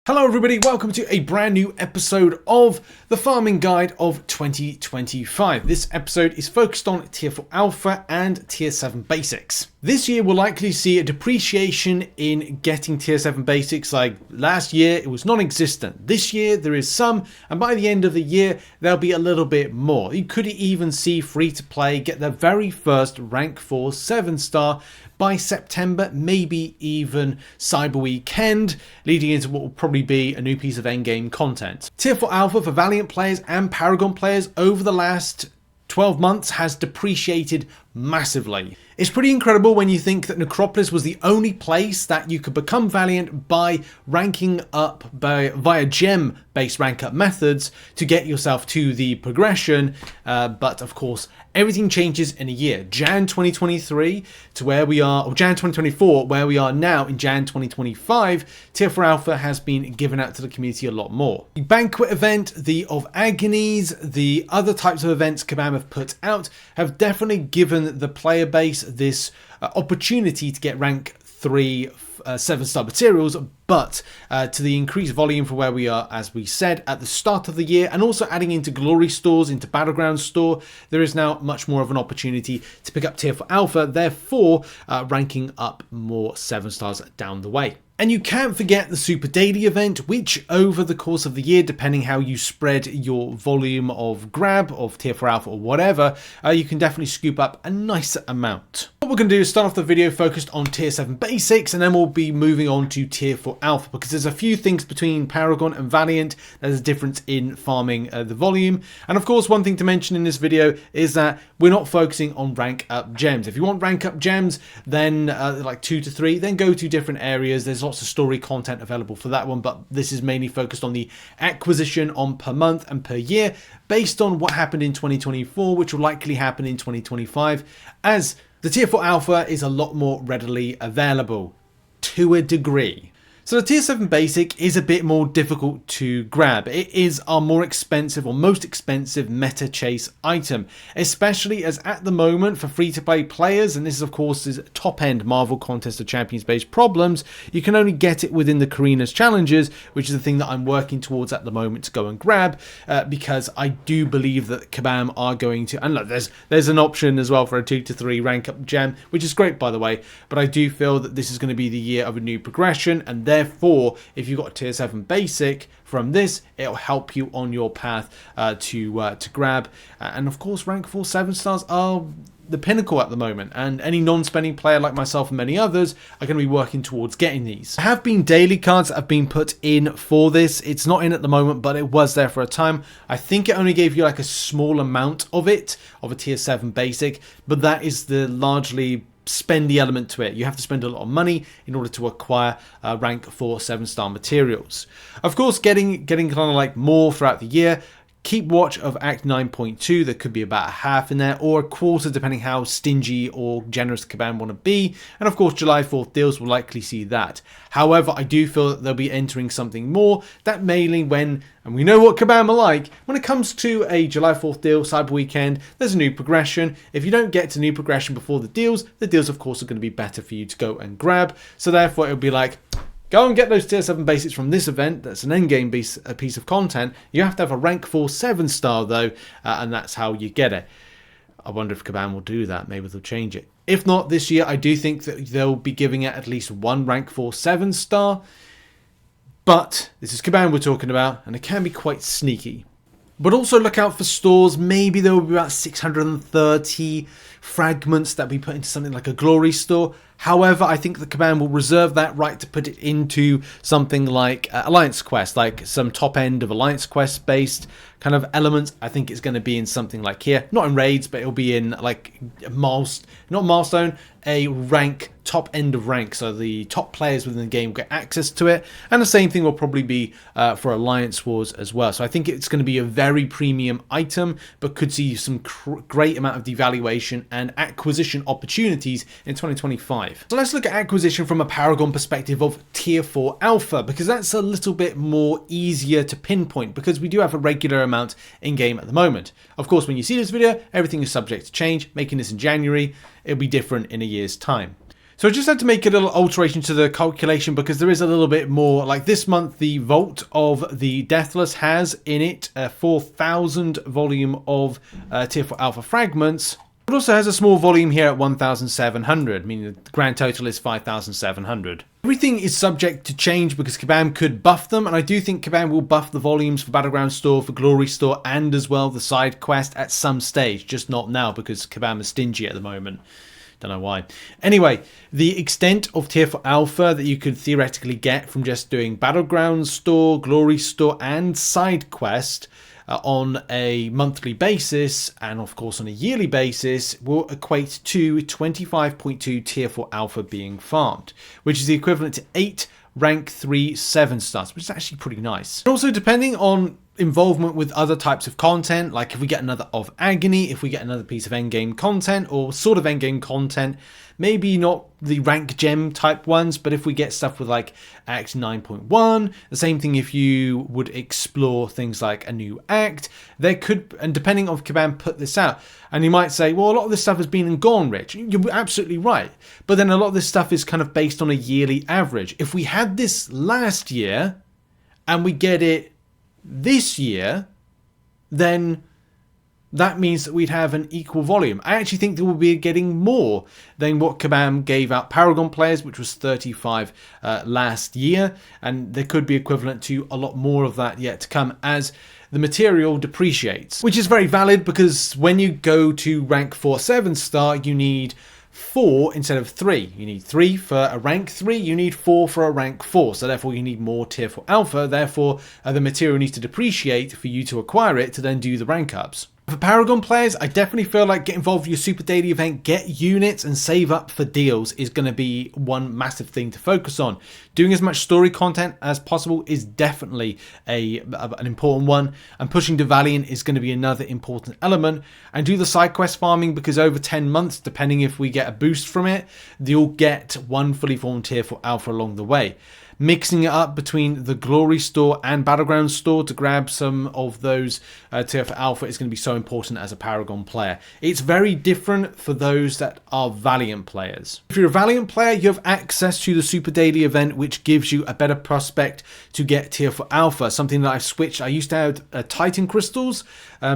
Hello everybody, welcome to a brand new episode of the Farming Guide of 2025. This episode is focused on Tier 4 Alpha and Tier 7 Basics. This year we'll likely see a depreciation in getting Tier 7 Basics. Like last year it was non-existent. This year there is some, and by the end of the year there'll be a little bit more. You could even see free-to-play get their very first rank 4 7-star by September, maybe even Cyber Weekend, leading into what will probably be a new piece of endgame content. Tier 4 Alpha for Valiant players and Paragon players over the last 12 months has depreciated massively. It's pretty incredible when you think that Necropolis was the only place that you could become Valiant by ranking up via gem-based rank up methods to get yourself to the progression, but of course everything changes in a year. Jan 2023 to where we are, or Jan 2024, where we are now in Jan 2025, Tier 4 Alpha has been given out to the community a lot more. The Banquet event, the of Agonys, the other types of events Kabam have put out have definitely given the player base this opportunity to get rank 3 7-star materials, but to the increased volume for where we are, as we said at the start of the year, and also adding into glory stores, into battleground store, there is now much more of an opportunity to pick up Tier 4 Alpha, therefore ranking up more 7-stars down the way. And you can't forget the Super Daily event, which over the course of the year, depending how you spread your volume of grab of Tier 4 Alpha or whatever, you can definitely scoop up a nice amount. What we're going to do is start off the video focused on Tier 7 Basics, and then we'll be moving on to Tier 4 Alpha, because there's a few things between Paragon and Valiant. There's a difference in farming the volume. And of course, one thing to mention in this video is that we're not focusing on rank up gems. If you want rank up gems, then like 2 to 3, then go to different areas. There's lots of story content available for that one, but this is mainly focused on the acquisition on per month and per year based on what happened in 2024, which will likely happen in 2025, as the Tier 4 Alpha is a lot more readily available to a degree. So the Tier 7 Basic is a bit more difficult to grab. It is our more expensive or most expensive meta chase item, especially as at the moment for free-to-play players, and this is of course is top-end Marvel Contest of Champions based problems, you can only get it within the Carinas Challenges, which is the thing that I'm working towards at the moment to go and grab, because I do believe that Kabam are going to, and look, there's an option as well for a 2 to 3 rank up gem, which is great by the way, but I do feel that this is going to be the year of a new progression, and therefore, if you've got a Tier 7 Basic from this, it'll help you on your path to grab. And of course, rank 4 7-stars are the pinnacle at the moment, and any non-spending player like myself and many others are going to be working towards getting these. There have been daily cards that have been put in for this. It's not in at the moment, but it was there for a time. I think it only gave you like a small amount of it, of a Tier 7 Basic, but that is the largely spendy element to it. You have to spend a lot of money in order to acquire rank 4 7-star materials. Of course, getting kind of like more throughout the year. Keep watch of Act 9.2, there could be about a half in there, or a quarter depending how stingy or generous Kabam want to be. And of course, July 4th deals will likely see that. However, I do feel that they'll be entering something more, that mainly when, and we know what Kabam are like, when it comes to a July 4th deal, Cyber Weekend, there's a new progression. If you don't get to new progression before the deals of course are going to be better for you to go and grab. So therefore it'll be like, go and get those Tier 7 Basics from this event. That's an endgame piece of content. You have to have a rank 4 7-star though, and that's how you get it. I wonder if Kabam will do that. Maybe they'll change it. If not this year, I do think that they'll be giving it at least one rank 4 7-star. But this is Kabam we're talking about, and it can be quite sneaky. But also look out for stores. Maybe there will be about 630 fragments that we put into something like a glory store. However, I think the Kabam will reserve that right to put it into something like Alliance Quest, like some top end of Alliance Quest based kind of elements. I think it's going to be in something like here, not in raids, but it'll be in like not milestone, a rank, top end of rank, so the top players within the game get access to it, and the same thing will probably be for Alliance Wars as well. So I think it's going to be a very premium item, but could see some great amount of devaluation and acquisition opportunities in 2025. So let's look at acquisition from a Paragon perspective of Tier 4 Alpha, because that's a little bit more easier to pinpoint, because we do have a regular amount in game at the moment. Of course, when you see this video, everything is subject to change. Making this in January, it'll be different in a year's time. So I just had to make a little alteration to the calculation because there is a little bit more. Like this month, the Vault of the Deathless has in it a 4,000 volume of Tier 4 Alpha fragments. It also has a small volume here at 1,700, meaning the grand total is 5,700. Everything is subject to change because Kabam could buff them, and I do think Kabam will buff the volumes for Battleground Store, for Glory Store, and as well the side quest at some stage, just not now because Kabam is stingy at the moment. Don't know why. Anyway, the extent of Tier 4 Alpha that you could theoretically get from just doing Battleground Store, Glory Store, and side quest on a monthly basis, and of course on a yearly basis, will equate to 25.2 Tier 4 Alpha being farmed, which is the equivalent to 8 rank 3 7 stars, which is actually pretty nice. And also, depending on involvement with other types of content, like if we get another of Agony, if we get another piece of endgame content or sort of endgame content, maybe not the rank gem type ones, but if we get stuff with like Act 9.1, the same thing if you would explore things like a new act, there could, and depending on Kabam put this out, and you might say, well, a lot of this stuff has been and gone, Rich. You're absolutely right. But then a lot of this stuff is kind of based on a yearly average. If we had this last year and we get it this year, then that means that we'd have an equal volume. I actually think that we'll be getting more than what Kabam gave out Paragon players, which was 35 last year, and there could be equivalent to a lot more of that yet to come as the material depreciates, which is very valid because when you go to rank 4 7 star, you need 4 instead of 3. You need 3 for a rank 3, you need 4 for a rank 4. So therefore you need more Tier 4 Alpha, therefore the material needs to depreciate for you to acquire it to then do the rank ups. For Paragon players, I definitely feel like get involved with your Super Daily event, get units and save up for deals is going to be one massive thing to focus on. Doing as much story content as possible is definitely an important one, and pushing to Valiant is going to be another important element. And do the side quest farming because over 10 months, depending if we get a boost from it, you'll get one fully formed Tier 4 Alpha along the way. Mixing it up between the Glory Store and Battleground Store to grab some of those Tier 4 Alpha is going to be so important as a Paragon player. It's very different for those that are Valiant players. If you're a Valiant player, you have access to the Super Daily event, which gives you a better prospect to get Tier 4 Alpha, something that I've switched. I used to have Titan Crystals,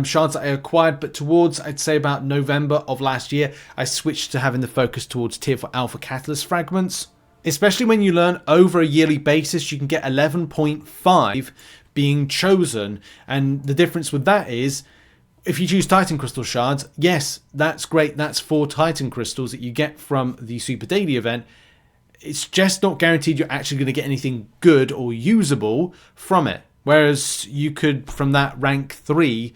shards that I acquired, but towards, I'd say about November of last year, I switched to having the focus towards Tier 4 Alpha Catalyst Fragments. Especially when you learn over a yearly basis, you can get 11.5 being chosen. And the difference with that is, if you choose Titan Crystal Shards, yes, that's great. That's 4 Titan Crystals that you get from the Super Daily event. It's just not guaranteed you're actually going to get anything good or usable from it. Whereas you could, from that rank 3,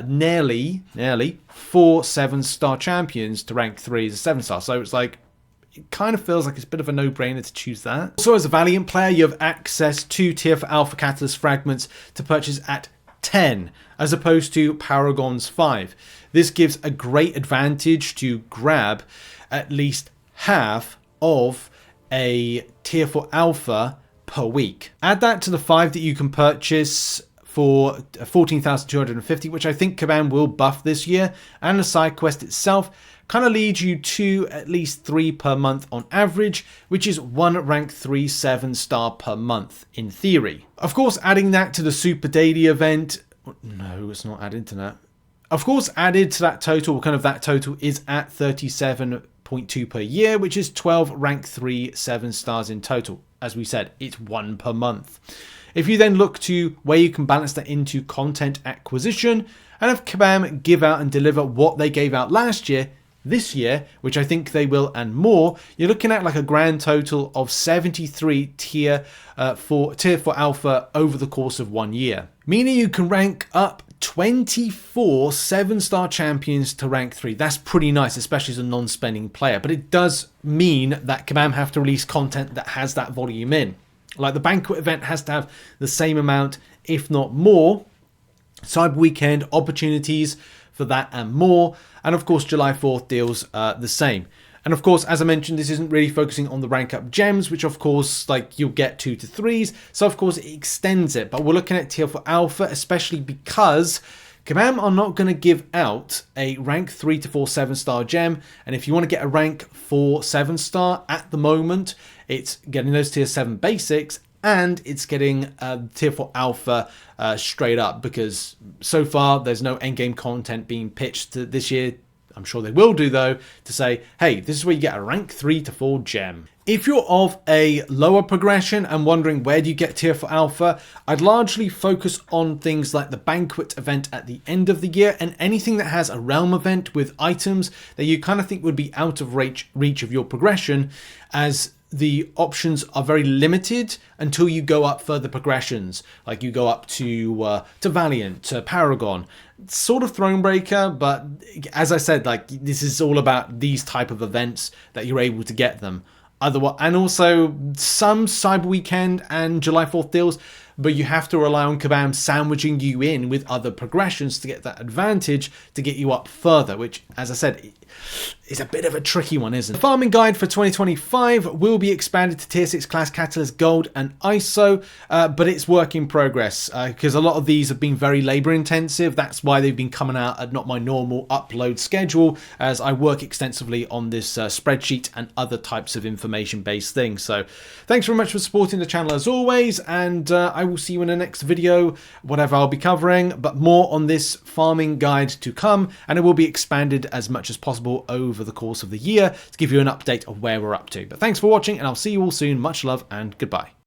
nearly 4 7-star champions to rank 3 as a 7-star. So it's like, it kind of feels like it's a bit of a no-brainer to choose that. Also, as a Valiant player, you have access to Tier 4 Alpha Catalyst Fragments to purchase at 10, as opposed to Paragons 5. This gives a great advantage to grab at least half of a Tier 4 Alpha per week. Add that to the 5 that you can purchase for 14,250, which I think Kabam will buff this year, and the side quest itself kind of leads you to at least 3 per month on average, which is 1 rank 3 7-star per month in theory. Of course, adding that to the Super Daily event, no, it's not added to that. Of course, added to that total, kind of that total is at 37.2 per year, which is 12 rank 3 7 stars in total. As we said, it's 1 per month. If you then look to where you can balance that into content acquisition, and if Kabam give out and deliver what they gave out last year, this year, which I think they will and more, you're looking at like a grand total of 73 Tier 4 Alpha over the course of 1 year. Meaning you can rank up 24 7-star champions to rank 3. That's pretty nice, especially as a non-spending player. But it does mean that Kabam have to release content that has that volume in. Like the Banquet event has to have the same amount, if not more. Cyber Weekend opportunities for that and more. And of course, July 4th deals the same. And of course, as I mentioned, this isn't really focusing on the rank up gems, which of course, like you'll get 2 to 3s. So of course, it extends it. But we're looking at Tier 4 Alpha, especially because Kabam are not going to give out a rank 3 to 4 7-star gem, and if you want to get a rank 4 7-star at the moment, it's getting those tier 7 basics, and it's getting tier 4 alpha straight up, because so far there's no endgame content being pitched this year. I'm sure they will do though, to say, hey, this is where you get a rank 3 to 4 gem. If you're of a lower progression and wondering where do you get tier 4 alpha, I'd largely focus on things like the banquet event at the end of the year, and anything that has a realm event with items that you kind of think would be out of reach of your progression, as the options are very limited until you go up further progressions, like you go up to Valiant, to Paragon. It's sort of Thronebreaker, but as I said, like, this is all about these type of events that you're able to get them. Otherwise, and also some Cyber Weekend and July 4th deals, but you have to rely on Kabam sandwiching you in with other progressions to get that advantage to get you up further, which, as I said, is a bit of a tricky one, isn't it? The farming guide for 2025 will be expanded to tier 6 class Catalyst Gold and ISO, but it's work in progress because a lot of these have been very labor intensive. That's why they've been coming out at not my normal upload schedule, as I work extensively on this spreadsheet and other types of information based things. So thanks very much for supporting the channel as always, and I will see you in the next video, whatever I'll be covering, but more on this farming guide to come, and it will be expanded as much as possible over the course of the year to give you an update of where we're up to. But thanks for watching, and I'll see you all soon. Much love and goodbye.